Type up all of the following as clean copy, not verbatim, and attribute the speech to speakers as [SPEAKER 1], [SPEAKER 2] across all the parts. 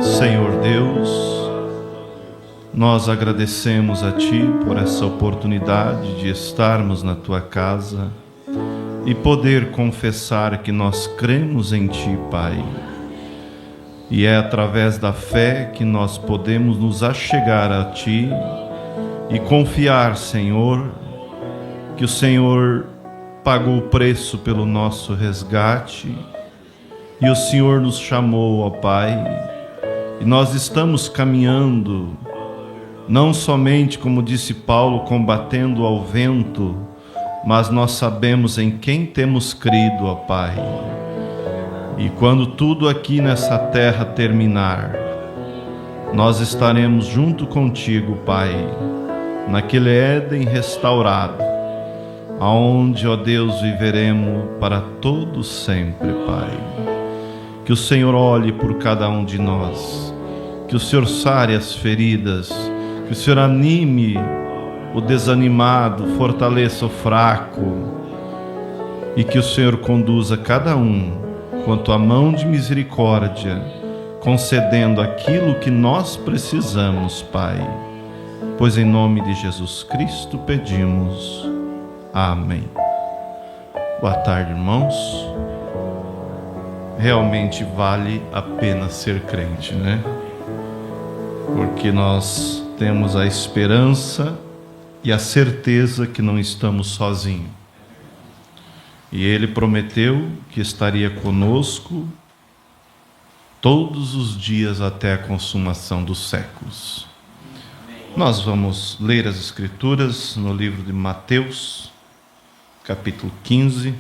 [SPEAKER 1] Senhor Deus, nós agradecemos a Ti por essa oportunidade de estarmos na Tua casa e poder confessar que nós cremos em Ti, Pai. E é através da fé que nós podemos nos achegar a Ti e confiar, Senhor, que o Senhor pagou o preço pelo nosso resgate e o Senhor nos chamou, ó Pai, e nós estamos caminhando, não somente, como disse Paulo, combatendo ao vento, mas nós sabemos em quem temos crido, ó Pai. E quando tudo aqui nessa terra terminar, nós estaremos junto contigo, Pai, naquele Éden restaurado, aonde, ó Deus, viveremos para todo sempre, Pai. Que o Senhor olhe por cada um de nós, que o Senhor sare as feridas, que o Senhor anime o desanimado, fortaleça o fraco, e que o Senhor conduza cada um quanto a mão de misericórdia, concedendo aquilo que nós precisamos, Pai. Pois em nome de Jesus Cristo pedimos. Amém. Boa tarde, irmãos. Realmente vale a pena ser crente, né? Porque nós temos a esperança e a certeza que não estamos sozinhos. E Ele prometeu que estaria conosco todos os dias até a consumação dos séculos. Nós vamos ler as Escrituras no livro de Mateus, capítulo 15.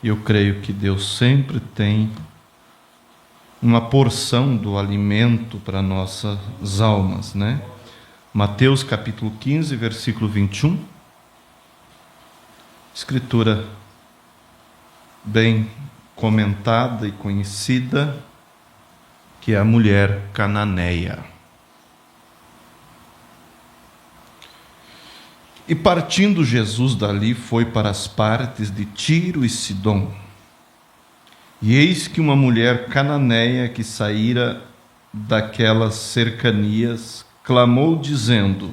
[SPEAKER 1] E eu creio que Deus sempre tem uma porção do alimento para nossas almas, né? Mateus capítulo 15, versículo 21. Escritura bem comentada e conhecida, que é a mulher cananeia. E partindo Jesus dali, foi para as partes de Tiro e Sidom. E eis que uma mulher cananeia que saíra daquelas cercanias, clamou dizendo: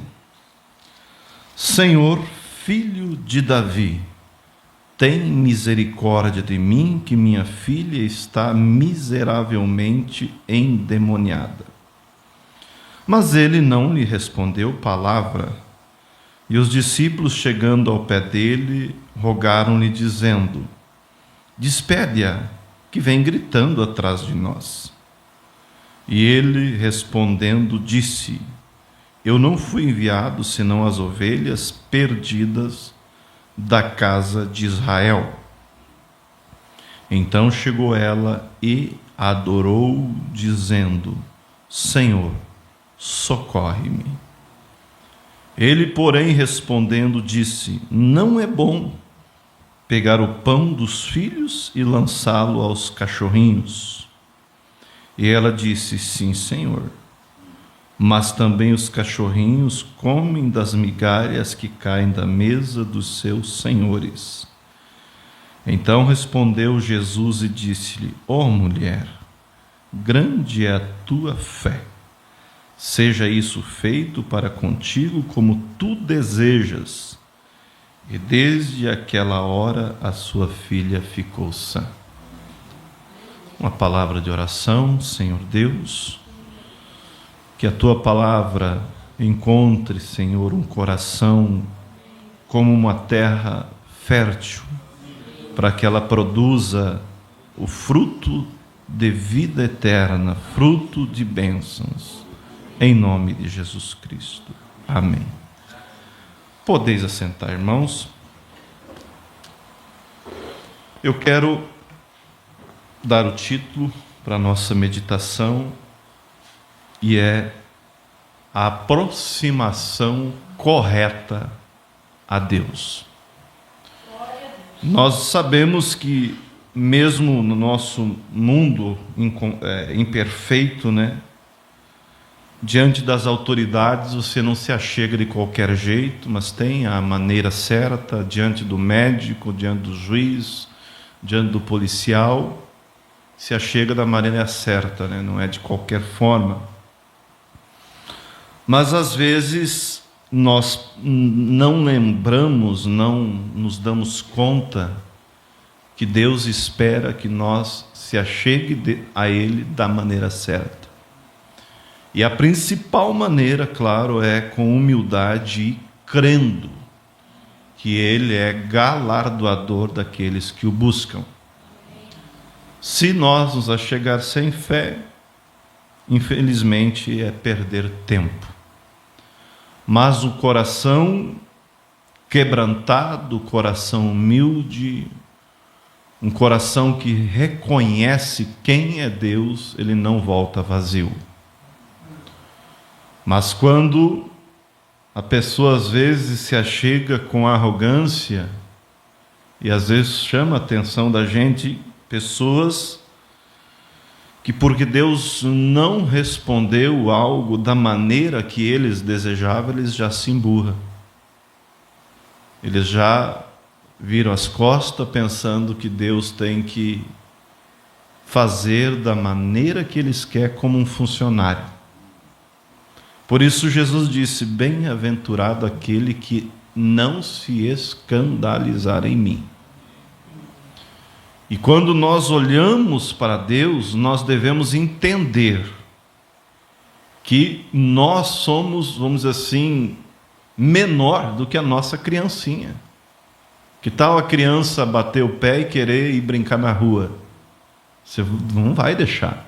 [SPEAKER 1] Senhor, filho de Davi, tem misericórdia de mim, que minha filha está miseravelmente endemoniada. Mas ele não lhe respondeu palavra. E os discípulos, chegando ao pé dele, rogaram-lhe, dizendo: Despede-a, que vem gritando atrás de nós. E ele, respondendo, disse: Eu não fui enviado senão as ovelhas perdidas da casa de Israel. Então chegou ela e adorou, dizendo: Senhor, socorre-me. Ele, porém, respondendo, disse: Não é bom pegar o pão dos filhos e lançá-lo aos cachorrinhos. E ela disse: Sim, Senhor. Mas também os cachorrinhos comem das migalhas que caem da mesa dos seus senhores. Então respondeu Jesus e disse-lhe: Ó mulher, grande é a tua fé. Seja isso feito para contigo como tu desejas. E desde aquela hora a sua filha ficou sã. Uma palavra de oração. Senhor Deus, que a tua palavra encontre, Senhor, um coração como uma terra fértil, para que ela produza o fruto de vida eterna, fruto de bênçãos. Em nome de Jesus Cristo. Amém. Podeis assentar, irmãos. Eu quero dar o título para a nossa meditação, e é a aproximação correta a Deus. Nós sabemos que, mesmo no nosso mundo imperfeito, né? Diante das autoridades você não se achega de qualquer jeito, mas tem a maneira certa, diante do médico, diante do juiz, diante do policial. se achega da maneira certa, né? Não é de qualquer forma. Mas às vezes nós não lembramos, não nos damos conta que Deus espera que nós se achegue a Ele da maneira certa. E a principal maneira, claro, é com humildade e crendo que Ele é galardoador daqueles que o buscam. Se nós nos achegar sem fé, infelizmente é perder tempo. Mas o coração quebrantado, o coração humilde, um coração que reconhece quem é Deus, ele não volta vazio. Mas quando a pessoa às vezes se achega com arrogância, e às vezes chama a atenção da gente, pessoas que porque Deus não respondeu algo da maneira que eles desejavam, eles já se emburram. Eles já viram as costas pensando que Deus tem que fazer da maneira que eles querem, como um funcionário. Por isso Jesus disse: bem-aventurado aquele que não se escandalizar em mim. E quando nós olhamos para Deus, nós devemos entender que nós somos, vamos dizer assim, menor do que a nossa criancinha. Que tal a criança bater o pé e querer ir brincar na rua? Você não vai deixar.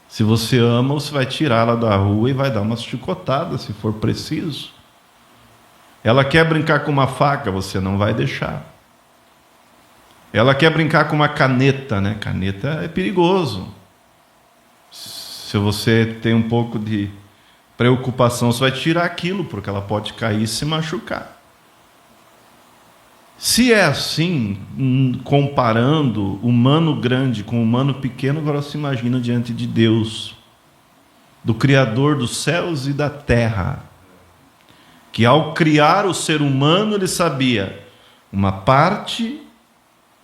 [SPEAKER 1] Se você ama, você vai tirá-la da rua e vai dar umas chicotadas, se for preciso. Ela quer brincar com uma faca, você não vai deixar. Ela quer brincar com uma caneta, né? Caneta é perigoso. Se você tem um pouco de preocupação, você vai tirar aquilo, porque ela pode cair e se machucar. Se é assim, comparando humano grande com humano pequeno, agora se imagina diante de Deus, do Criador dos céus e da terra, que ao criar o ser humano, ele sabia, uma parte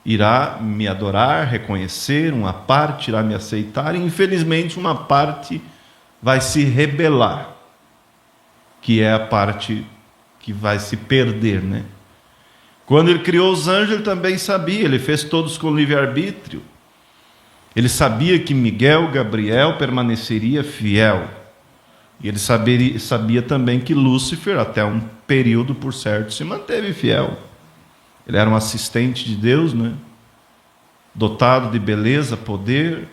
[SPEAKER 1] irá me adorar, reconhecer, uma parte irá me aceitar, e infelizmente uma parte vai se rebelar, que é a parte que vai se perder, né? Quando ele criou os anjos, ele também sabia, ele fez todos com livre-arbítrio. Ele sabia que Miguel, Gabriel permaneceria fiel. E ele sabia também que Lúcifer, até um período por certo, se manteve fiel. Ele era um assistente de Deus, né? Dotado de beleza, poder.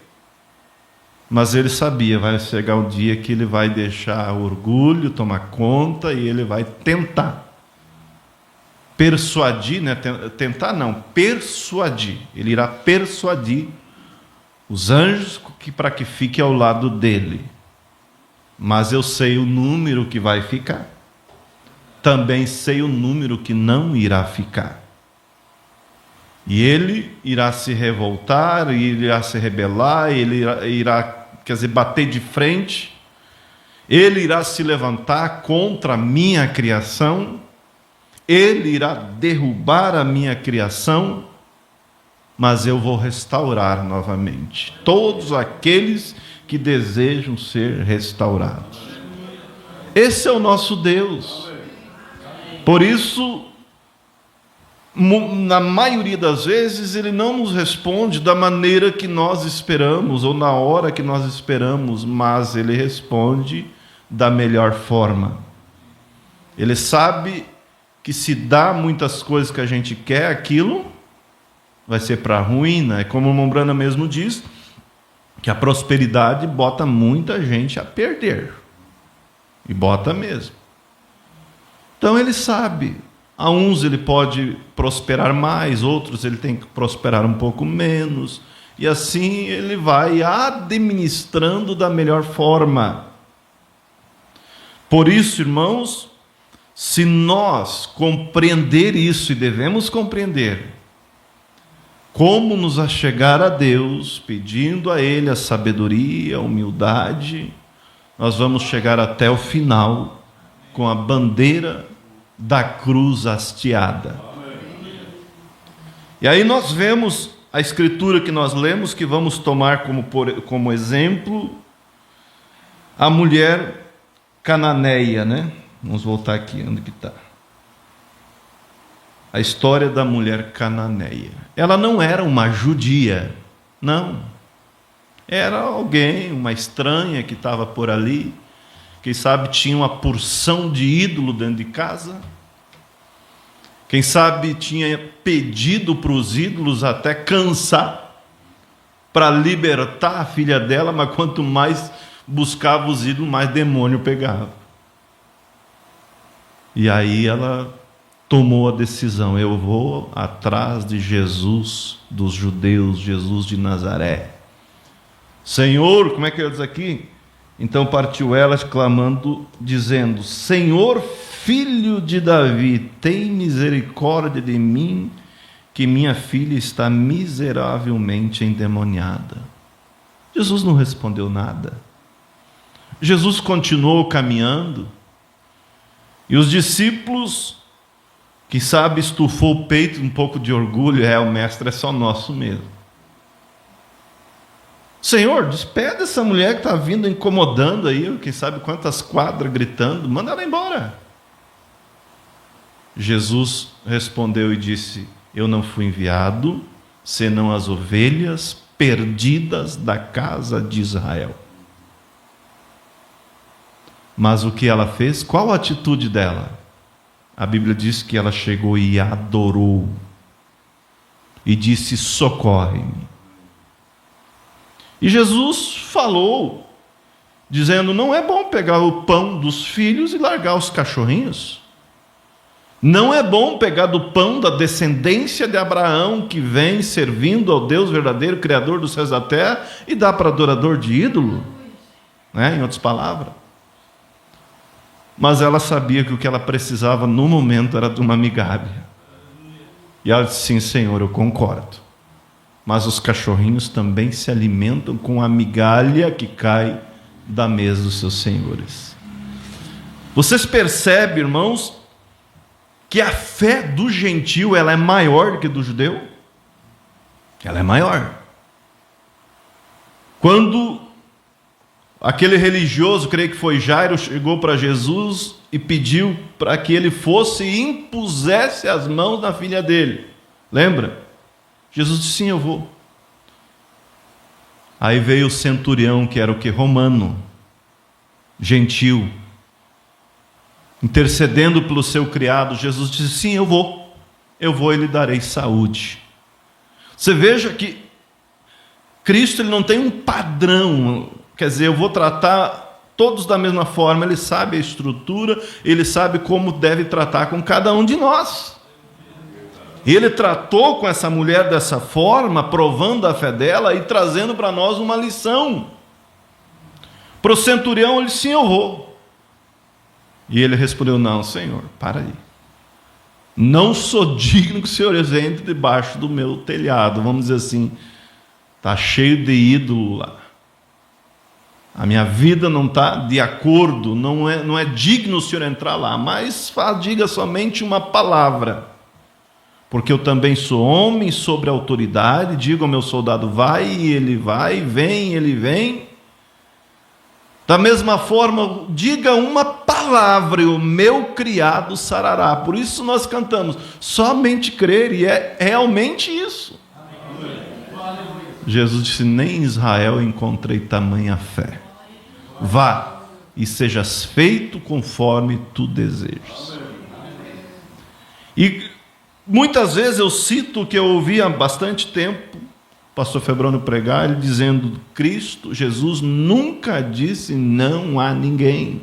[SPEAKER 1] Mas ele sabia, vai chegar um dia que ele vai deixar o orgulho tomar conta e ele vai tentar persuadir, né? Tentar não, persuadir. Ele irá persuadir os anjos para que fiquem ao lado dele. Mas eu sei o número que vai ficar. Também sei o número que não irá ficar. E ele irá se revoltar, ele irá se rebelar, ele irá, quer dizer, bater de frente. Ele irá se levantar contra a minha criação. Ele irá derrubar a minha criação, mas eu vou restaurar novamente todos aqueles que desejam ser restaurados. Esse é o nosso Deus. Por isso, na maioria das vezes, Ele não nos responde da maneira que nós esperamos, ou na hora que nós esperamos, mas Ele responde da melhor forma. Ele sabe que se dá muitas coisas que a gente quer, aquilo vai ser para a ruína. É como o Mombrana mesmo diz, que a prosperidade bota muita gente a perder. E bota mesmo. Então ele sabe, a uns ele pode prosperar mais, outros ele tem que prosperar um pouco menos, e assim ele vai administrando da melhor forma. Por isso, irmãos, se nós compreender isso, e devemos compreender, como nos achegar a Deus, pedindo a Ele a sabedoria, a humildade, nós vamos chegar até o final com a bandeira da cruz hasteada. E aí nós vemos a escritura que nós lemos, que vamos tomar como exemplo, a mulher cananeia, né? Vamos voltar aqui, onde que está? A história da mulher cananeia. Ela não era uma judia, não. Era alguém, uma estranha que estava por ali, quem sabe tinha uma porção de ídolo dentro de casa, quem sabe tinha pedido para os ídolos até cansar, para libertar a filha dela, mas quanto mais buscava os ídolos, mais demônio pegava. E aí ela tomou a decisão: eu vou atrás de Jesus dos judeus, Jesus de Nazaré. Senhor, como é que eu diz aqui? Então partiu ela clamando, dizendo: Senhor, filho de Davi, tem misericórdia de mim, que minha filha está miseravelmente endemoniada. Jesus não respondeu nada. Jesus continuou caminhando, e os discípulos, que sabe, estufou o peito um pouco de orgulho: o mestre é só nosso mesmo. Senhor, despede essa mulher que está vindo incomodando aí, quem sabe quantas quadras gritando, manda ela embora. Jesus respondeu e disse: eu não fui enviado senão as ovelhas perdidas da casa de Israel. Mas o que ela fez? Qual a atitude dela? A Bíblia diz que ela chegou e adorou e disse: socorre-me. E Jesus falou, dizendo: não é bom pegar o pão dos filhos e largar os cachorrinhos. Não é bom pegar do pão da descendência de Abraão, que vem servindo ao Deus verdadeiro, Criador dos céus e da terra, e dar para adorador de ídolo, né? Em outras palavras. Mas ela sabia que o que ela precisava no momento era de uma migalha. E ela disse: sim, Senhor, eu concordo. Mas os cachorrinhos também se alimentam com a migalha que cai da mesa dos seus senhores. Vocês percebem, irmãos, que a fé do gentio ela é maior do que do judeu? Ela é maior. Quando aquele religioso, creio que foi Jairo, chegou para Jesus e pediu para que ele fosse e impusesse as mãos na filha dele. Lembra? Jesus disse: sim, eu vou. Aí veio o centurião, que era o que? Romano, gentil, intercedendo pelo seu criado. Jesus disse: sim, eu vou e lhe darei saúde. Você veja que Cristo ele não tem um padrão, quer dizer, eu vou tratar todos da mesma forma. Ele sabe a estrutura, ele sabe como deve tratar com cada um de nós. Ele tratou com essa mulher dessa forma, provando a fé dela e trazendo para nós uma lição. Para o centurião, ele disse: sim, eu vou. E ele respondeu: não, Senhor, para aí. Não sou digno que o Senhor entre debaixo do meu telhado. Vamos dizer assim, está cheio de ídolo lá. A minha vida não está de acordo, não é digno o Senhor entrar lá, mas diga somente uma palavra. Porque eu também sou homem sobre autoridade, digo ao meu soldado: vai, e ele vai, vem, ele vem. Da mesma forma, diga uma palavra e o meu criado sarará. Por isso nós cantamos: somente crer, e é realmente isso. Jesus disse: nem em Israel encontrei tamanha fé. Vá e sejas feito conforme tu desejas. E muitas vezes eu cito o que eu ouvi há bastante tempo, pastor Febrônio pregar, ele dizendo: Cristo, Jesus nunca disse não a ninguém.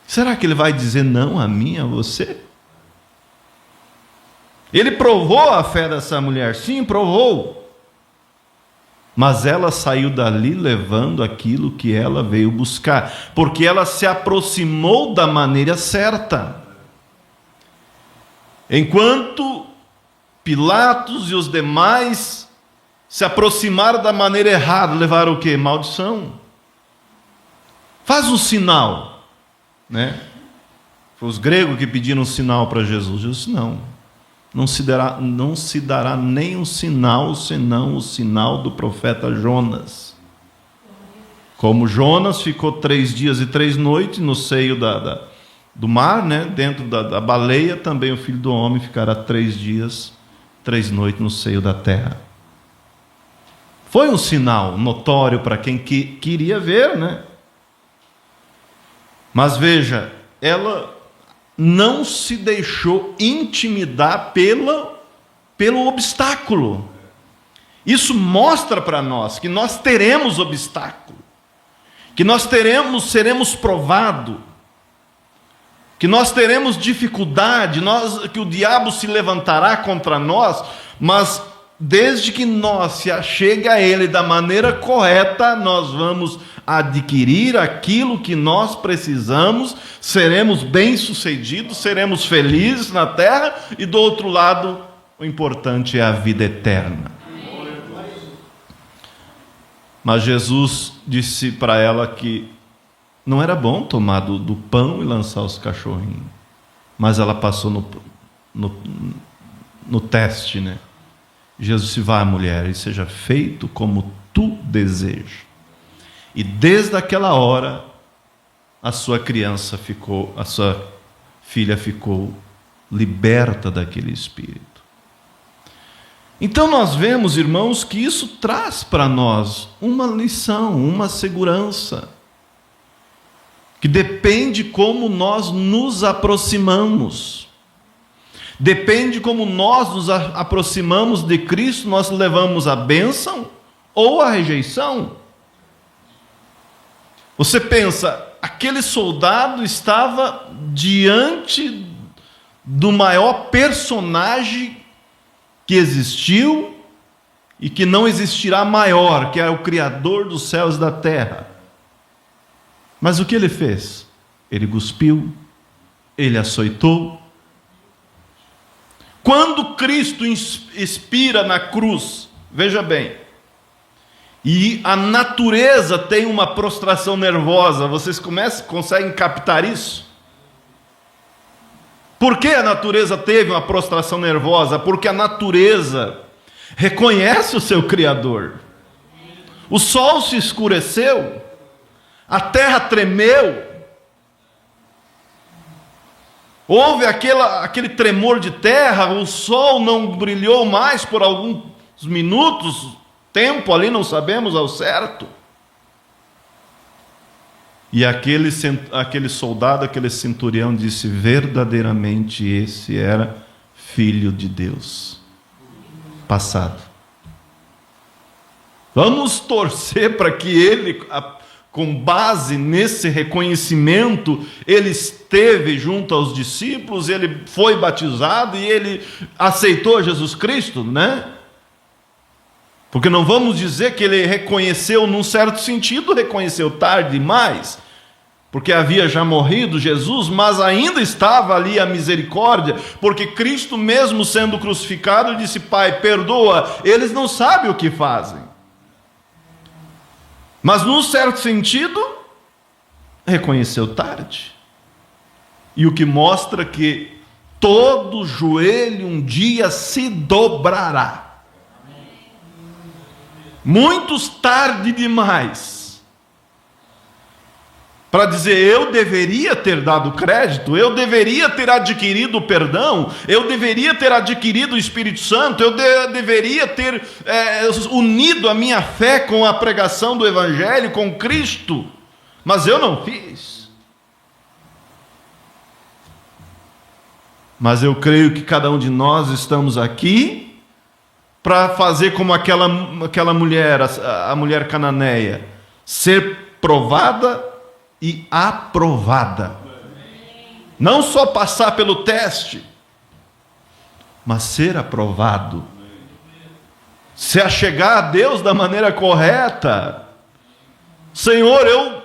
[SPEAKER 1] Será que ele vai dizer não a mim, a você? Ele provou a fé dessa mulher, sim, provou. Mas ela saiu dali levando aquilo que ela veio buscar, porque ela se aproximou da maneira certa. Enquanto Pilatos e os demais se aproximaram da maneira errada, levaram o quê? Maldição. Faz um sinal, né? Foi os gregos que pediram um sinal para Jesus. Jesus disse: não, não se dará nenhum sinal, senão o sinal do profeta Jonas. Como Jonas ficou 3 dias e 3 noites no seio do mar, né? Dentro da baleia, também o Filho do Homem ficará 3 dias, 3 noites no seio da terra. Foi um sinal notório para quem queria ver, né? Mas veja, ela não se deixou intimidar pelo obstáculo. Isso mostra para nós que nós teremos obstáculo, que nós seremos provados, que nós teremos dificuldade, que o diabo se levantará contra nós, mas desde que nós se achegue a ele da maneira correta, nós vamos adquirir aquilo que nós precisamos, seremos bem-sucedidos, seremos felizes na terra, e do outro lado, o importante é a vida eterna. Mas Jesus disse para ela que não era bom tomar do pão e lançar os cachorrinhos, mas ela passou no teste, né? Jesus disse: vá, mulher, e seja feito como tu desejas. E desde aquela hora, a sua filha ficou liberta daquele espírito. Então nós vemos, irmãos, que isso traz para nós uma lição, uma segurança, que depende como nós nos aproximamos. Depende como nós nos aproximamos de Cristo, nós levamos a bênção ou a rejeição. Você pensa, aquele soldado estava diante do maior personagem que existiu e que não existirá maior, que é o Criador dos céus e da terra. Mas o que ele fez? Ele cuspiu, ele açoitou. Quando Cristo expira na cruz, veja bem, e a natureza tem uma prostração nervosa, vocês conseguem captar isso? Por que a natureza teve uma prostração nervosa? Porque a natureza reconhece o seu Criador. O sol se escureceu, a terra tremeu, houve aquele tremor de terra, o sol não brilhou mais por alguns minutos, tempo ali, não sabemos ao certo. E aquele soldado, aquele centurião disse: verdadeiramente esse era filho de Deus. Passado. Vamos torcer para que ele, com base nesse reconhecimento, ele esteve junto aos discípulos, ele foi batizado e ele aceitou Jesus Cristo, né? Porque não vamos dizer que ele reconheceu, num certo sentido, reconheceu tarde demais, porque havia já morrido Jesus, mas ainda estava ali a misericórdia, porque Cristo, mesmo sendo crucificado, disse: Pai, perdoa, eles não sabem o que fazem. Mas num certo sentido, reconheceu tarde. E o que mostra que todo joelho um dia se dobrará. Muitos tarde demais para dizer: eu deveria ter dado crédito, eu deveria ter adquirido o perdão, eu deveria ter adquirido o Espírito Santo, eu deveria ter unido a minha fé com a pregação do Evangelho, com Cristo, mas eu não fiz. Mas eu creio que cada um de nós estamos aqui para fazer como aquela mulher, a mulher cananeia, ser provada e aprovada. Não só passar pelo teste, mas ser aprovado. Se achegar a Deus da maneira correta. Senhor, eu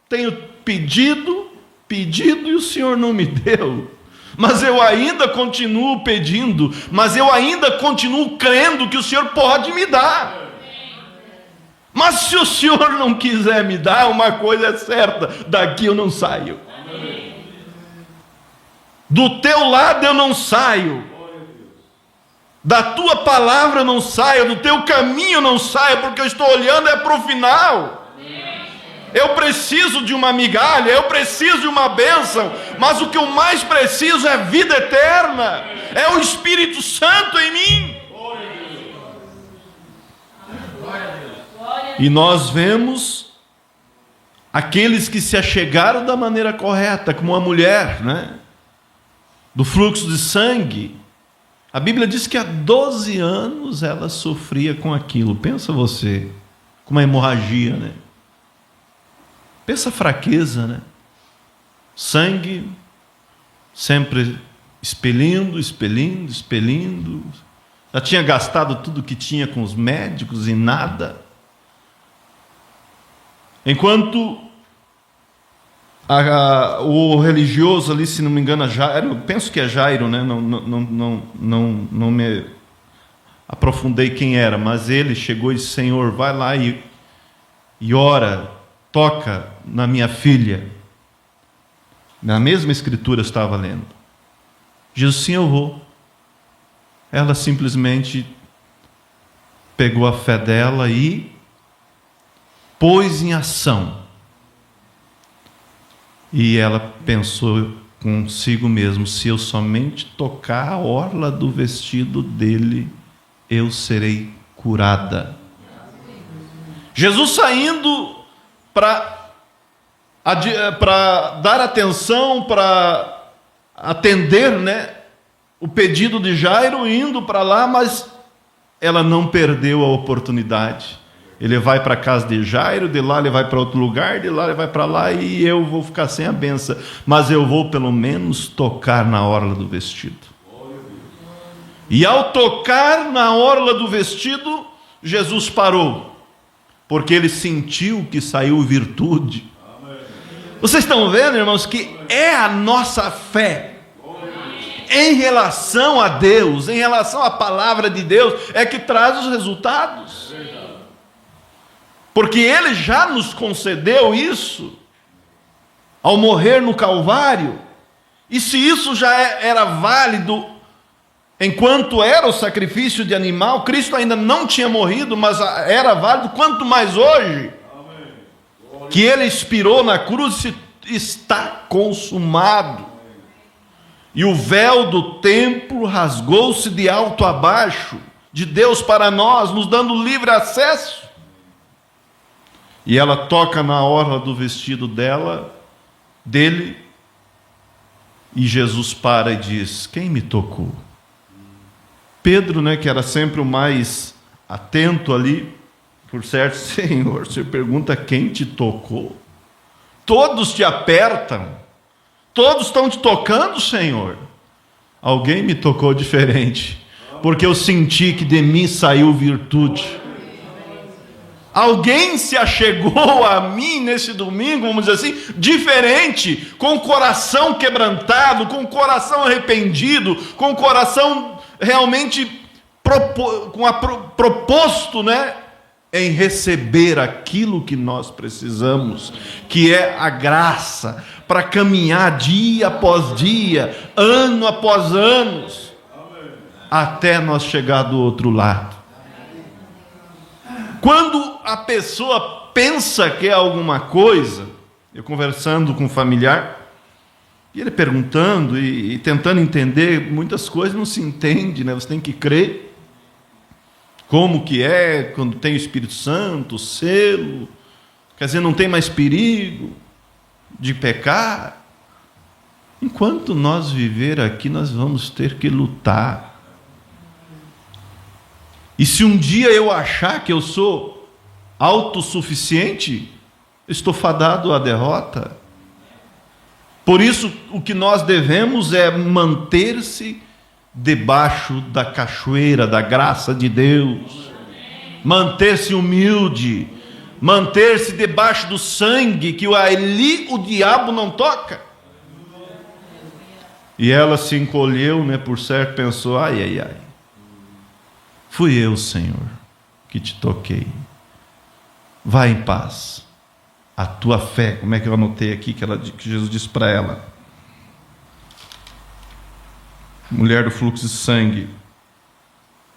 [SPEAKER 1] tenho pedido e o Senhor não me deu. Mas eu ainda continuo pedindo, mas eu ainda continuo crendo que o Senhor pode me dar. Mas se o Senhor não quiser me dar, uma coisa é certa: daqui eu não saio. Do teu lado eu não saio. da tua palavra não saia, do teu caminho não saia, porque eu estou olhando para o final. Eu preciso de uma migalha, eu preciso de uma bênção, mas o que eu mais preciso é vida eterna, é o Espírito Santo em mim. E nós vemos aqueles que se achegaram da maneira correta, como a mulher, né? Do fluxo de sangue. A Bíblia diz que há 12 anos ela sofria com aquilo. Pensa você, com uma hemorragia, né? Pensa a fraqueza, né? Sangue sempre expelindo. Já tinha gastado tudo que tinha com os médicos e nada. Enquanto o religioso ali, se não me engano, Jairo, penso que é Jairo, né? Não me aprofundei quem era, mas ele chegou e disse: Senhor, vai lá e ora, toca na minha filha. Na mesma escritura eu estava lendo. Jesus, sim, eu vou. Ela simplesmente pegou a fé dela e pôs em ação. E ela pensou consigo mesmo: se eu somente tocar a orla do vestido dele, eu serei curada. Jesus saindo para dar atenção, para atender, né, o pedido de Jairo, indo para lá, mas ela não perdeu a oportunidade. Ele vai para a casa de Jairo, de lá ele vai para outro lugar, de lá ele vai para lá, e eu vou ficar sem a benção, mas eu vou pelo menos tocar na orla do vestido. E ao tocar na orla do vestido, Jesus parou, porque ele sentiu que saiu virtude. Vocês estão vendo, irmãos, que é a nossa fé em relação a Deus, em relação à palavra de Deus, é que traz os resultados. Porque Ele já nos concedeu isso ao morrer no Calvário. E se isso já era válido enquanto era o sacrifício de animal, Cristo ainda não tinha morrido, mas era válido, quanto mais hoje, que Ele expirou na cruz, está consumado. E o véu do templo rasgou-se de alto a baixo, de Deus para nós, nos dando livre acesso. E ela toca na orla do vestido dele, e Jesus para e diz: quem me tocou? Pedro, né, que era sempre o mais atento ali, por certo: Senhor, você pergunta quem te tocou? Todos te apertam, todos estão te tocando, Senhor. Alguém me tocou diferente, porque eu senti que de mim saiu virtude. Alguém se achegou a mim nesse domingo, vamos dizer assim, diferente, com o coração quebrantado, com o coração arrependido, com o coração realmente proposto, né, em receber aquilo que nós precisamos, que é a graça, para caminhar dia após dia, ano após ano, até nós chegar do outro lado. Quando a pessoa pensa que é alguma coisa, eu conversando com um familiar, e ele perguntando e tentando entender, muitas coisas não se entende, né? Você tem que crer. Como que é quando tem o Espírito Santo, o selo, quer dizer, não tem mais perigo de pecar. Enquanto nós viver aqui, nós vamos ter que lutar. E se um dia eu achar que eu sou autossuficiente, estou fadado à derrota. Por isso, o que nós devemos é manter-se debaixo da cachoeira da graça de Deus, manter-se humilde, manter-se debaixo do sangue, que ali o diabo não toca. E ela se encolheu, né, por certo, pensou: ai, fui eu, Senhor, que te toquei. Vai em paz. A tua fé, como é que eu anotei aqui que Jesus disse para ela? Mulher do fluxo de sangue,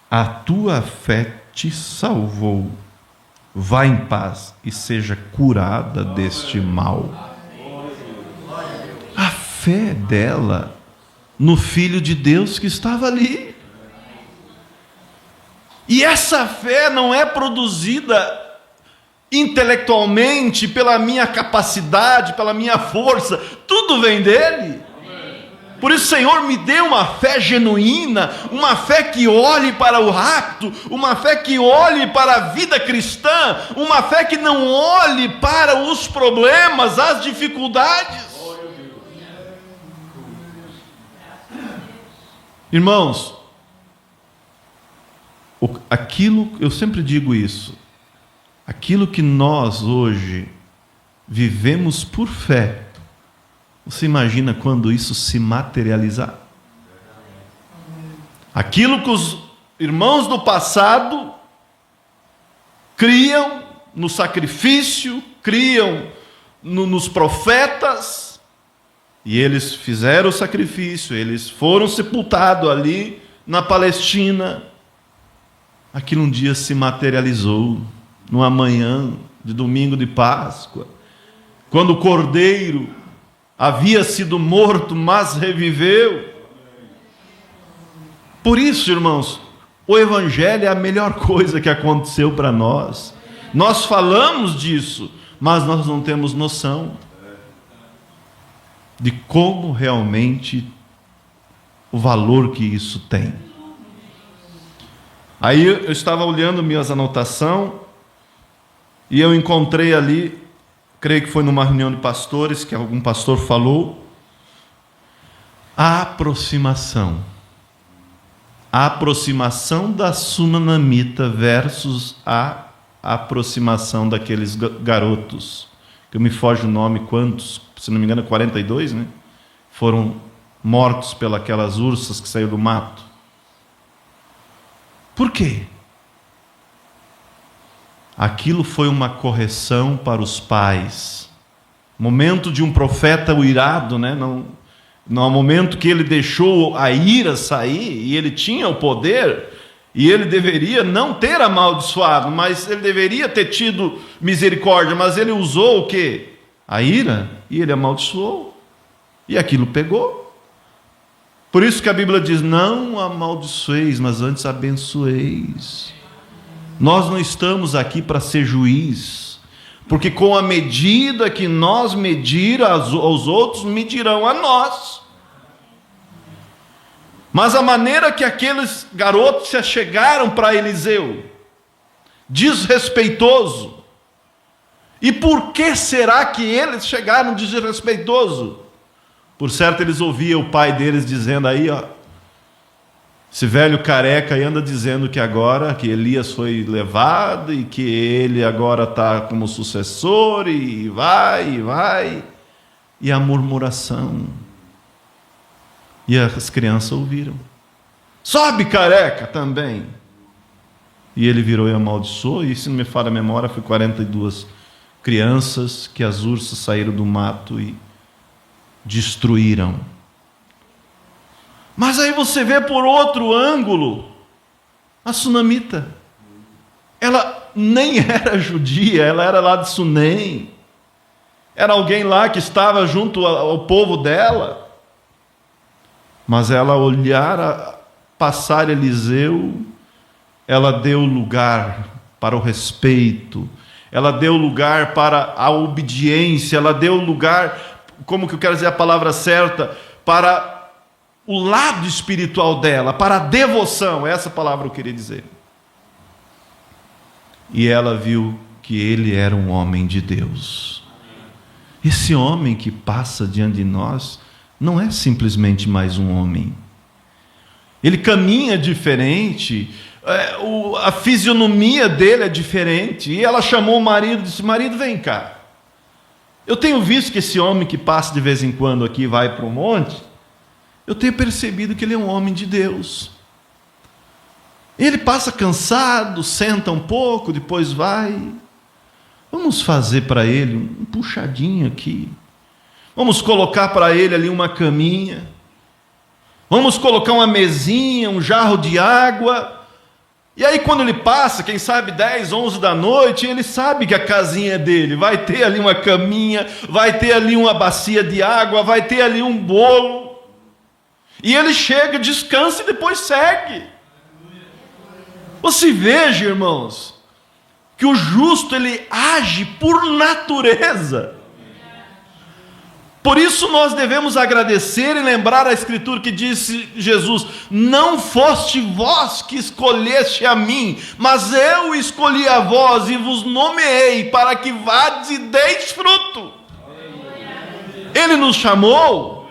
[SPEAKER 1] a tua fé te salvou. Vá em paz e seja curada deste mal. A fé dela no Filho de Deus que estava ali. E essa fé não é produzida intelectualmente, pela minha capacidade, pela minha força. Tudo vem dele. Por isso, Senhor, me dê uma fé genuína, uma fé que olhe para o rapto, uma fé que olhe para a vida cristã, uma fé que não olhe para os problemas, as dificuldades. Irmãos, aquilo, eu sempre digo isso, aquilo que nós hoje vivemos por fé, você imagina quando isso se materializar? Aquilo que os irmãos do passado criam no sacrifício, criam nos profetas, e eles fizeram o sacrifício, eles foram sepultados ali na Palestina. Aquilo um dia se materializou, numa manhã de domingo de Páscoa, quando o Cordeiro havia sido morto, mas reviveu. Por isso, irmãos, o Evangelho é a melhor coisa que aconteceu para nós. Nós falamos disso, mas nós não temos noção de como realmente o valor que isso tem. Aí eu estava olhando minhas anotações e eu encontrei ali, creio que foi numa reunião de pastores, que algum pastor falou, a aproximação da sunamita versus a aproximação daqueles garotos, que me foge o nome, quantos, se não me engano 42, né? Foram mortos pelas ursas que saíram do mato. Por quê? Aquilo foi uma correção para os pais. Momento de um profeta irado, né? No momento que ele deixou a ira sair, e ele tinha o poder, e ele deveria não ter amaldiçoado, mas ele deveria ter tido misericórdia, mas ele usou o quê? A ira, e ele amaldiçoou. E aquilo pegou. Por isso que a Bíblia diz, não amaldiçoeis, mas antes abençoeis. Nós não estamos aqui para ser juiz, porque com a medida que nós medir aos outros, medirão a nós. Mas a maneira que aqueles garotos se achegaram para Eliseu, desrespeitoso. E por que será que eles chegaram desrespeitoso? Por certo, eles ouviam o pai deles dizendo aí, ó, esse velho careca aí anda dizendo que agora que Elias foi levado e que ele agora está como sucessor e vai. E a murmuração. E as crianças ouviram. Sobe, careca, também. E ele virou e amaldiçoou, e se não me falha a memória, foi 42 crianças que as ursas saíram do mato e destruíram. Mas aí você vê por outro ângulo, a sunamita, ela nem era judia, ela era lá de Sunem, era alguém lá que estava junto ao povo dela, mas ela passar Eliseu, ela deu lugar para o respeito, ela deu lugar para a obediência, ela deu lugar, como que eu quero dizer a palavra certa, para o lado espiritual dela, para a devoção, essa palavra eu queria dizer. E ela viu que ele era um homem de Deus. Esse homem que passa diante de nós não é simplesmente mais um homem. Ele caminha diferente, a fisionomia dele é diferente. E ela chamou o marido e disse, marido, vem cá. Eu tenho visto que esse homem que passa de vez em quando aqui e vai para o monte, eu tenho percebido que ele é um homem de Deus. Ele passa cansado, senta um pouco, depois vai. Vamos fazer para ele um puxadinho aqui. Vamos colocar para ele ali uma caminha. Vamos colocar uma mesinha, um jarro de água. E aí quando ele passa, quem sabe 10, 11 da noite, ele sabe que a casinha é dele, vai ter ali uma caminha, vai ter ali uma bacia de água, vai ter ali um bolo. E ele chega, descansa e depois segue. Você veja, irmãos, que o justo ele age por natureza. Por isso nós devemos agradecer e lembrar a Escritura que disse Jesus: não foste vós que escolheste a mim, mas eu escolhi a vós e vos nomeei para que vades e deis fruto. Ele nos chamou,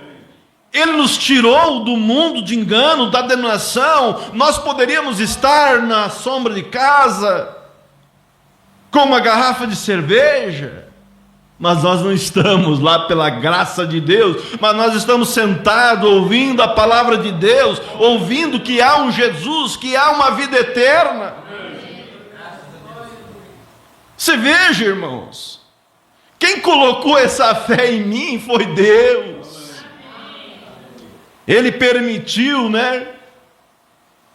[SPEAKER 1] Ele nos tirou do mundo de engano, da denominação. Nós poderíamos estar na sombra de casa, com uma garrafa de cerveja, mas nós não estamos lá pela graça de Deus, mas nós estamos sentados ouvindo a palavra de Deus, ouvindo que há um Jesus, que há uma vida eterna. Você veja, irmãos, quem colocou essa fé em mim foi Deus. Ele permitiu,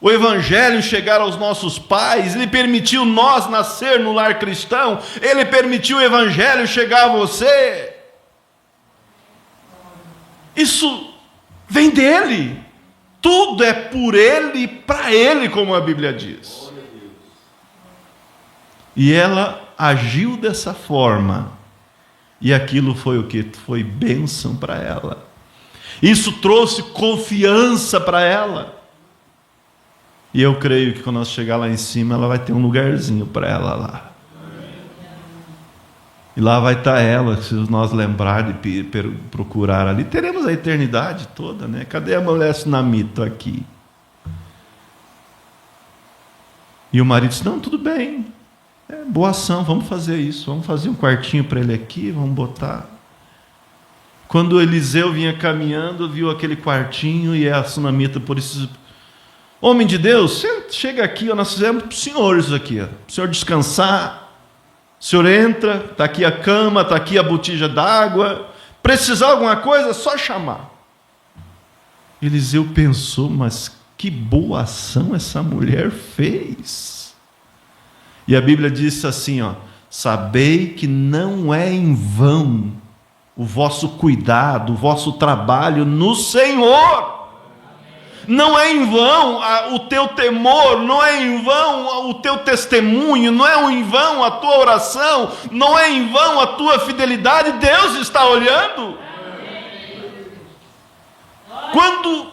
[SPEAKER 1] o Evangelho chegar aos nossos pais, Ele permitiu nós nascer no lar cristão, Ele permitiu o Evangelho chegar a você. Isso vem dEle, tudo é por Ele e para Ele, como a Bíblia diz. E ela agiu dessa forma, e aquilo foi o que? Foi bênção para ela. Isso trouxe confiança para ela. E eu creio que quando nós chegar lá em cima, ela vai ter um lugarzinho para ela lá. E lá vai estar ela, se nós lembrar de procurar ali. Teremos a eternidade toda, Cadê a mulher sunamita aqui? E o marido disse: não, tudo bem. Boa ação, vamos fazer isso. Vamos fazer um quartinho para ele aqui, vamos botar. Quando Eliseu vinha caminhando, viu aquele quartinho e a sunamita, por isso... Homem de Deus, chega aqui, nós fizemos para o senhor isso aqui, para o senhor descansar. O senhor entra, está aqui a cama, está aqui a botija d'água. Precisar de alguma coisa, é só chamar. Eliseu pensou: mas que boa ação essa mulher fez. E a Bíblia diz assim: sabei que não é em vão o vosso cuidado, o vosso trabalho no Senhor. Não é em vão o teu temor, não é em vão o teu testemunho, não é em vão a tua oração, não é em vão a tua fidelidade. Deus está olhando. Quando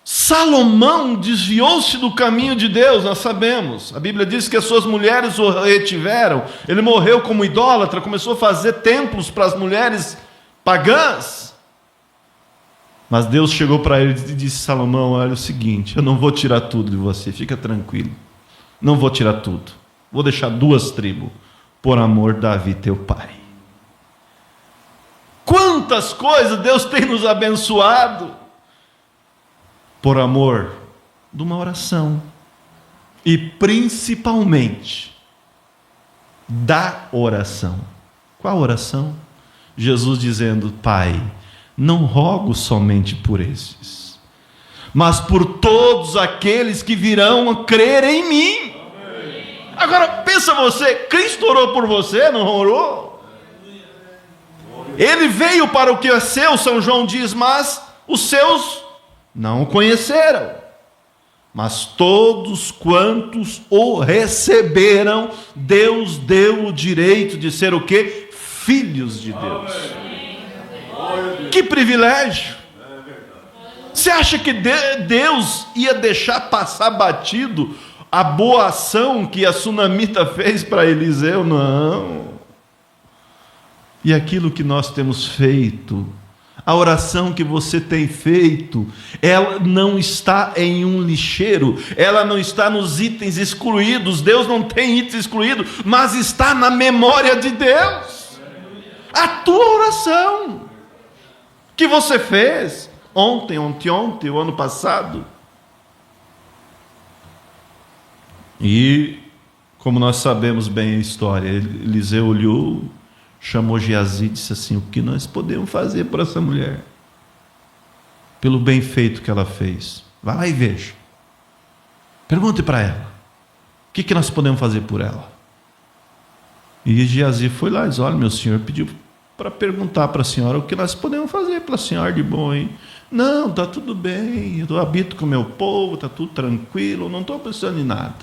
[SPEAKER 1] Salomão desviou-se do caminho de Deus, nós sabemos, a Bíblia diz que as suas mulheres o retiveram, ele morreu como idólatra, começou a fazer templos para as mulheres pagãs. Mas Deus chegou para ele e disse: Salomão, olha o seguinte, eu não vou tirar tudo de você, fica tranquilo, não vou tirar tudo, vou deixar 2 tribos, por amor de Davi teu pai. Quantas coisas Deus tem nos abençoado, por amor de uma oração, e principalmente da oração. Qual oração? Jesus dizendo: Pai, não rogo somente por esses, mas por todos aqueles que virão a crer em mim. Agora pensa você, Cristo orou por você, não orou? Ele veio para o que é seu, São João diz, mas os seus não o conheceram. Mas todos quantos o receberam, Deus deu o direito de ser o quê? Filhos de Deus. Que privilégio! Você acha que Deus ia deixar passar batido a boa ação que a sunamita fez para Eliseu? Não. E aquilo que nós temos feito, a oração que você tem feito, ela não está em um lixeiro, ela não está nos itens excluídos. Deus não tem itens excluídos, mas está na memória de Deus. A tua oração que você fez ontem, o ano passado. E, como nós sabemos bem a história, Eliseu olhou, chamou Geazi e disse assim: o que nós podemos fazer por essa mulher? Pelo bem feito que ela fez. Vai lá e veja. Pergunte para ela. que nós podemos fazer por ela? E Geazi foi lá e disse: olha, meu senhor pediu para perguntar para a senhora o que nós podemos fazer para a senhora de bom, hein? Não, está tudo bem, eu habito com o meu povo, está tudo tranquilo, não estou precisando de nada.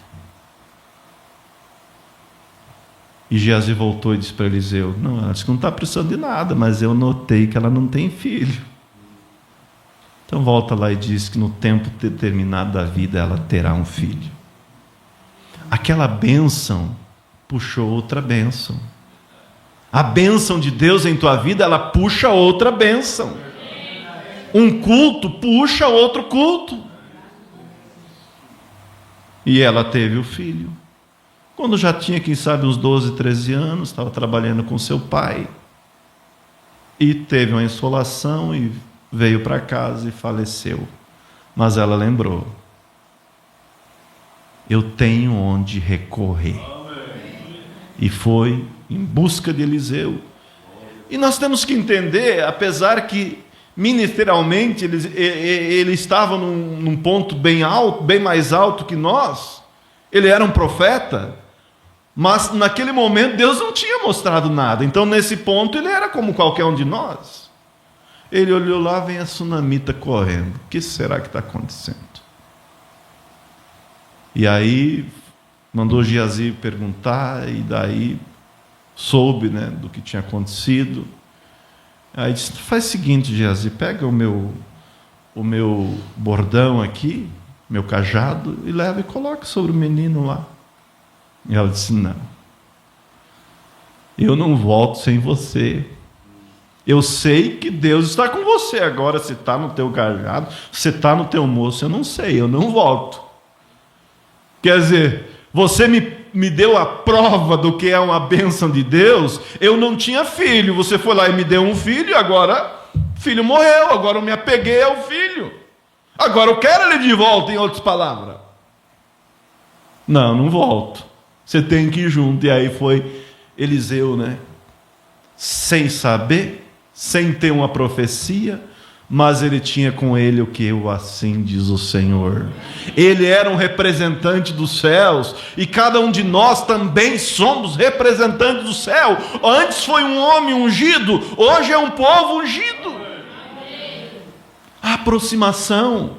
[SPEAKER 1] E Geazi voltou e disse para Eliseu: não, ela disse que não está precisando de nada, mas eu notei que ela não tem filho. Então volta lá e diz que no tempo determinado da vida ela terá um filho. Aquela bênção puxou outra bênção. A bênção de Deus em tua vida, ela puxa outra bênção. Um culto puxa outro culto. E ela teve o filho. Quando já tinha, quem sabe, uns 12, 13 anos, estava trabalhando com seu pai. E teve uma insolação e veio para casa e faleceu. Mas ela lembrou: eu tenho onde recorrer. E foi em busca de Eliseu. E nós temos que entender, apesar que ministerialmente ele estava num ponto bem alto, bem mais alto que nós, ele era um profeta, mas naquele momento Deus não tinha mostrado nada. Então nesse ponto ele era como qualquer um de nós. Ele olhou lá, vem a sunamita correndo. O que será que está acontecendo? E aí mandou Geazi perguntar, e daí soube, né, do que tinha acontecido. Aí disse: faz o seguinte, Geazi, pega o meu bordão aqui, meu cajado, e leva e coloca sobre o menino lá. E ela disse: não, eu não volto sem você. Eu sei que Deus está com você. Agora, se está no teu cajado, se está no teu moço, eu não sei, eu não volto. Quer dizer, você me deu a prova do que é uma bênção de Deus. Eu não tinha filho, você foi lá e me deu um filho, e agora o filho morreu, agora eu me apeguei ao filho. Agora eu quero ele de volta, em outras palavras. Não volto. Você tem que ir junto. E aí foi Eliseu, né? Sem saber, sem ter uma profecia, mas ele tinha com ele o que? O assim diz o Senhor. Ele era um representante dos céus, e cada um de nós também somos representantes do céu. Antes foi um homem ungido, hoje é um povo ungido. A aproximação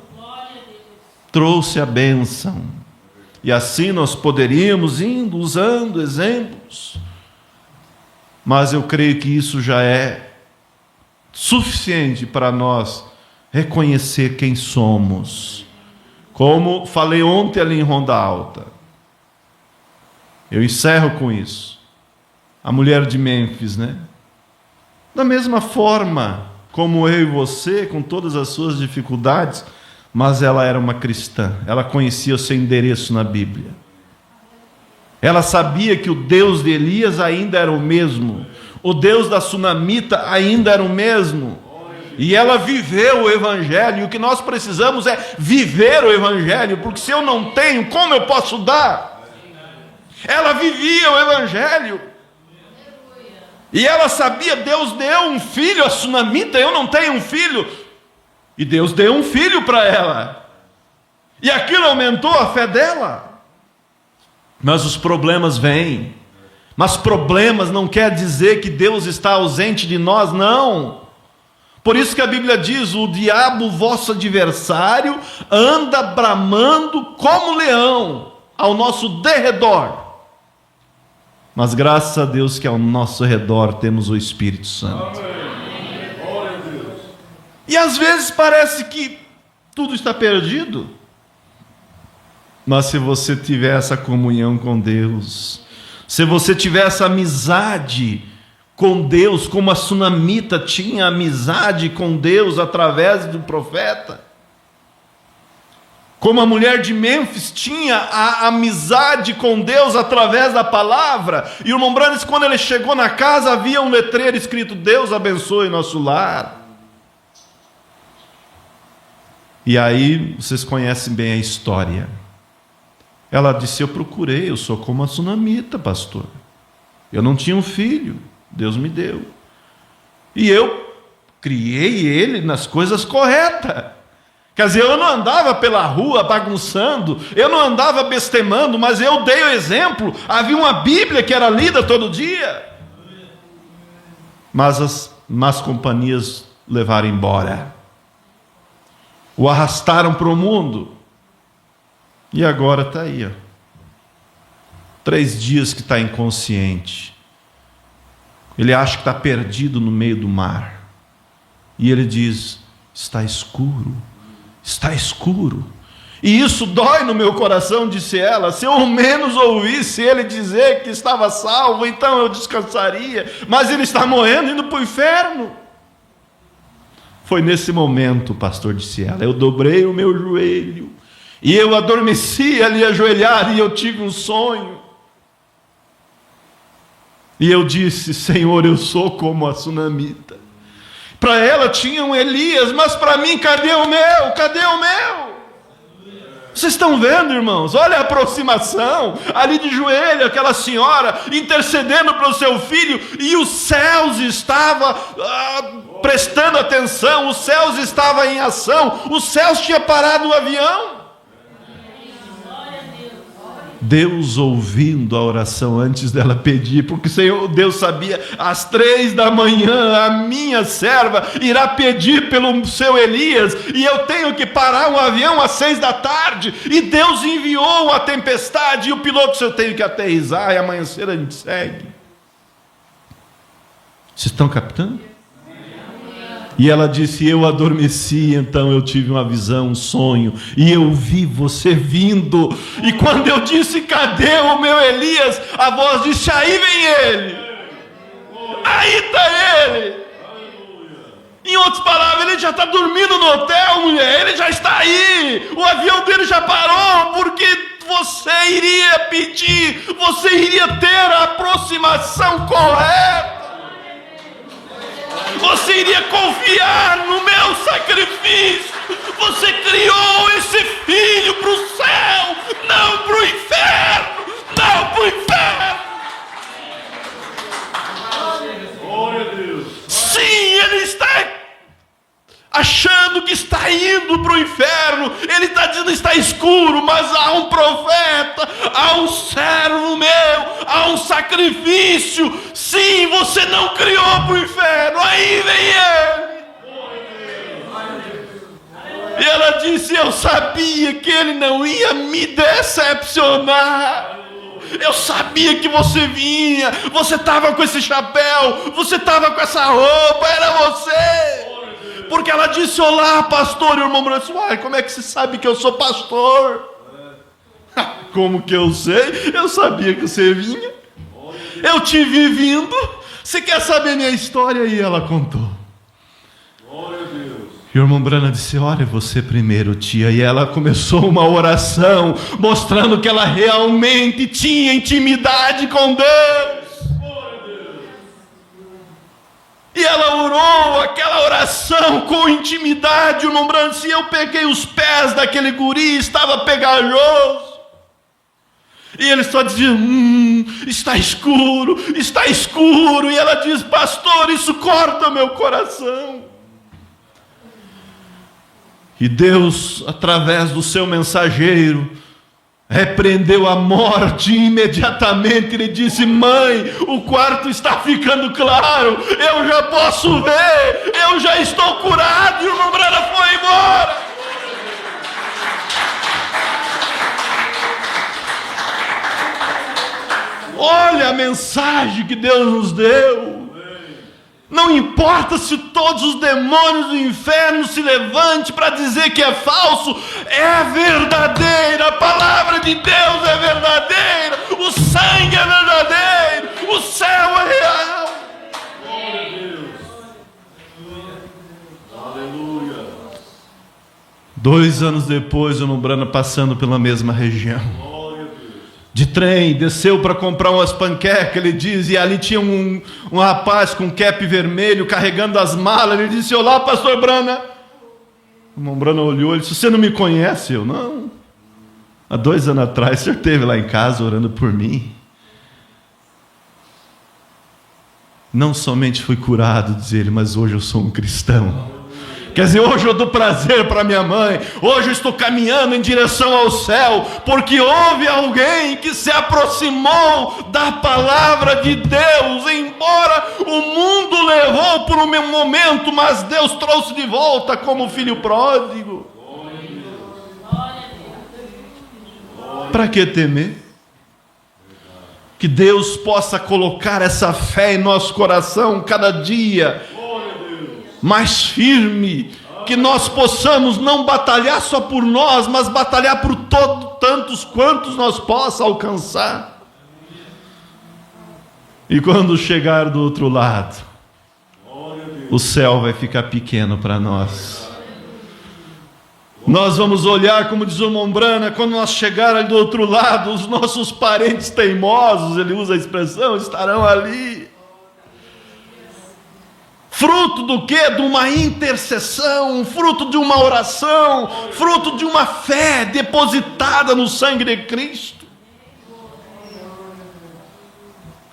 [SPEAKER 1] trouxe a bênção, e assim nós poderíamos indo usando exemplos, mas eu creio que isso já é suficiente para nós reconhecer quem somos. Como falei ontem ali em Ronda Alta, eu encerro com isso. A mulher de Mênfis, né? Da mesma forma como eu e você, com todas as suas dificuldades, mas ela era uma cristã. Ela conhecia o seu endereço na Bíblia. Ela sabia que o Deus de Elias ainda era o mesmo. O Deus da sunamita ainda era o mesmo. E ela viveu o Evangelho. E o que nós precisamos é viver o Evangelho, porque se eu não tenho, como eu posso dar? Ela vivia o Evangelho. E ela sabia, Deus deu um filho à sunamita, eu não tenho um filho. E Deus deu um filho para ela. E aquilo aumentou a fé dela. Mas os problemas vêm. Mas problemas não quer dizer que Deus está ausente de nós, não. Por isso que a Bíblia diz: o diabo, vosso adversário, anda bramando como leão ao nosso derredor. Mas graças a Deus que ao nosso redor temos o Espírito Santo. E às vezes parece que tudo está perdido. Mas se você tiver essa comunhão com Deus, se você tiver essa amizade com Deus, como a sunamita tinha amizade com Deus através do profeta, como a mulher de Mênfis tinha a amizade com Deus através da palavra. E o irmão Brandes, quando ele chegou na casa, havia um letreiro escrito: Deus abençoe nosso lar. E aí, vocês conhecem bem a história. Ela disse: eu procurei, eu sou como a sunamita, pastor. Eu não tinha um filho, Deus me deu. E eu criei ele nas coisas corretas. Quer dizer, eu não andava pela rua bagunçando, eu não andava bestemando, mas eu dei o exemplo. Havia uma Bíblia que era lida todo dia. Mas as más companhias levaram embora, o arrastaram para o mundo, e agora está aí, 3 dias que está inconsciente. Ele acha que está perdido no meio do mar, e ele diz: está escuro, está escuro. E isso dói no meu coração, disse ela. Se eu ao menos ouvisse ele dizer que estava salvo, então eu descansaria. Mas ele está morrendo, indo para o inferno. Foi nesse momento, pastor, disse ela, eu dobrei o meu joelho, e eu adormeci ali ajoelhado, e eu tive um sonho. E eu disse: Senhor, eu sou como a sunamita. Para ela tinha um Elias, mas para mim, cadê o meu? Cadê o meu? Vocês estão vendo, irmãos? Olha a aproximação, ali de joelho, aquela senhora intercedendo para o seu filho, e os céus estavam prestando atenção, os céus estavam em ação, os céus tinham parado o avião. Deus ouvindo a oração antes dela pedir, porque Senhor, Deus sabia, às 3 da manhã, a minha serva irá pedir pelo seu Elias, e eu tenho que parar o avião às 6 da tarde, e Deus enviou a tempestade, e o piloto, eu tenho que aterrissar, e amanhecer a gente segue. Vocês estão captando? E ela disse: eu adormeci, então eu tive uma visão, um sonho, e eu vi você vindo. E quando eu disse: cadê o meu Elias? A voz disse: aí vem ele. Aí está ele. Em outras palavras, ele já está dormindo no hotel, mulher. Ele já está aí. O avião dele já parou, porque você iria pedir, você iria ter a aproximação correta. Você iria confiar no meu sacrifício. Você criou esse filho para o céu, não para o inferno. Não para o inferno. Glória a Deus. Sim, ele está achando que está indo para o inferno. Ele está dizendo: está escuro, mas há um profeta, há um servo meu, há um sacrifício. Sim, você não criou para o inferno. Aí vem ele. E ela disse: eu sabia que ele não ia me decepcionar. Eu sabia que você vinha. Você estava com esse chapéu, você estava com essa roupa, era você. Porque ela disse: olá, pastor. E o irmão disse: uai, como é que você sabe que eu sou pastor? Como que eu sei? Eu sabia que você vinha. Eu te vi vindo. Você quer saber minha história? E ela contou. Glória a Deus. E o irmão Brana disse: olha, você primeiro, tia. E ela começou uma oração, mostrando que ela realmente tinha intimidade com Deus. E ela orou aquela oração com intimidade. O irmão Brana disse: eu peguei os pés daquele guri, estava pegajoso. E ele só dizia: está escuro, está escuro. E ela diz: pastor, isso corta meu coração. E Deus, através do seu mensageiro, repreendeu a morte imediatamente. Ele disse: mãe, o quarto está ficando claro, eu já posso ver, eu já estou curado. E o irmão Brana foi embora. Olha a mensagem que Deus nos deu. Não importa se todos os demônios do inferno se levantem para dizer que é falso, é verdadeira. A palavra de Deus é verdadeira. O sangue é verdadeiro. O céu é real. Glória a Deus. Aleluia. 2 anos depois, o irmão Brana passando pela mesma região, de trem, desceu para comprar umas panquecas, ele diz, e ali tinha um rapaz com cap vermelho, carregando as malas. Ele disse: olá, pastor Brana. O irmão Brana olhou, ele disse: você não me conhece? Eu: não. Há 2 anos atrás, o senhor esteve lá em casa orando por mim. Não somente fui curado, diz ele, mas hoje eu sou um cristão. Quer dizer, hoje eu dou prazer para minha mãe, hoje eu estou caminhando em direção ao céu, porque houve alguém que se aproximou da palavra de Deus, embora o mundo levou por um momento, mas Deus trouxe de volta como filho pródigo. Para que temer? Que Deus possa colocar essa fé em nosso coração cada dia mais firme, que nós possamos não batalhar só por nós, mas batalhar por tantos quantos nós possa alcançar. E quando chegar do outro lado, o céu vai ficar pequeno para nós. Nós vamos olhar, como diz o Mombrana, quando nós chegarmos do outro lado, os nossos parentes teimosos, ele usa a expressão, estarão ali. Fruto do quê? De uma intercessão, fruto de uma oração, fruto de uma fé depositada no sangue de Cristo.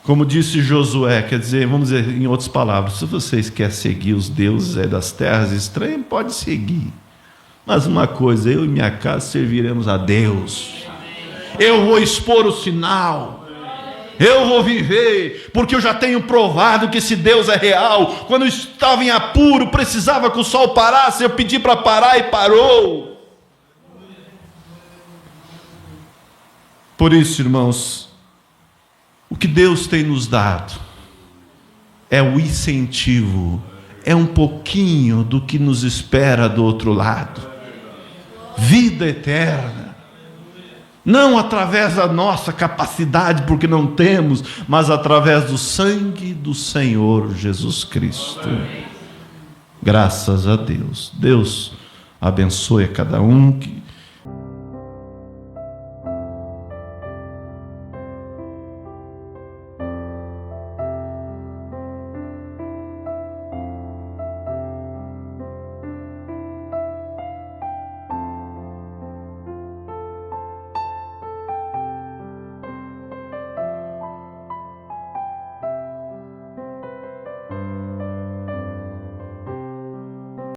[SPEAKER 1] Como disse Josué, quer dizer, vamos dizer em outras palavras, se vocês querem seguir os deuses das terras estranhas, pode seguir. Mas uma coisa, eu e minha casa serviremos a Deus. Eu vou expor o sinal. Eu vou viver, porque eu já tenho provado que esse Deus é real. Quando eu estava em apuro, precisava que o sol parasse, eu pedi para parar e parou. Por isso, irmãos, o que Deus tem nos dado é o incentivo, é um pouquinho do que nos espera do outro lado. Vida eterna. Não através da nossa capacidade, porque não temos, mas através do sangue do Senhor Jesus Cristo. Graças a Deus. Deus abençoe a cada um, que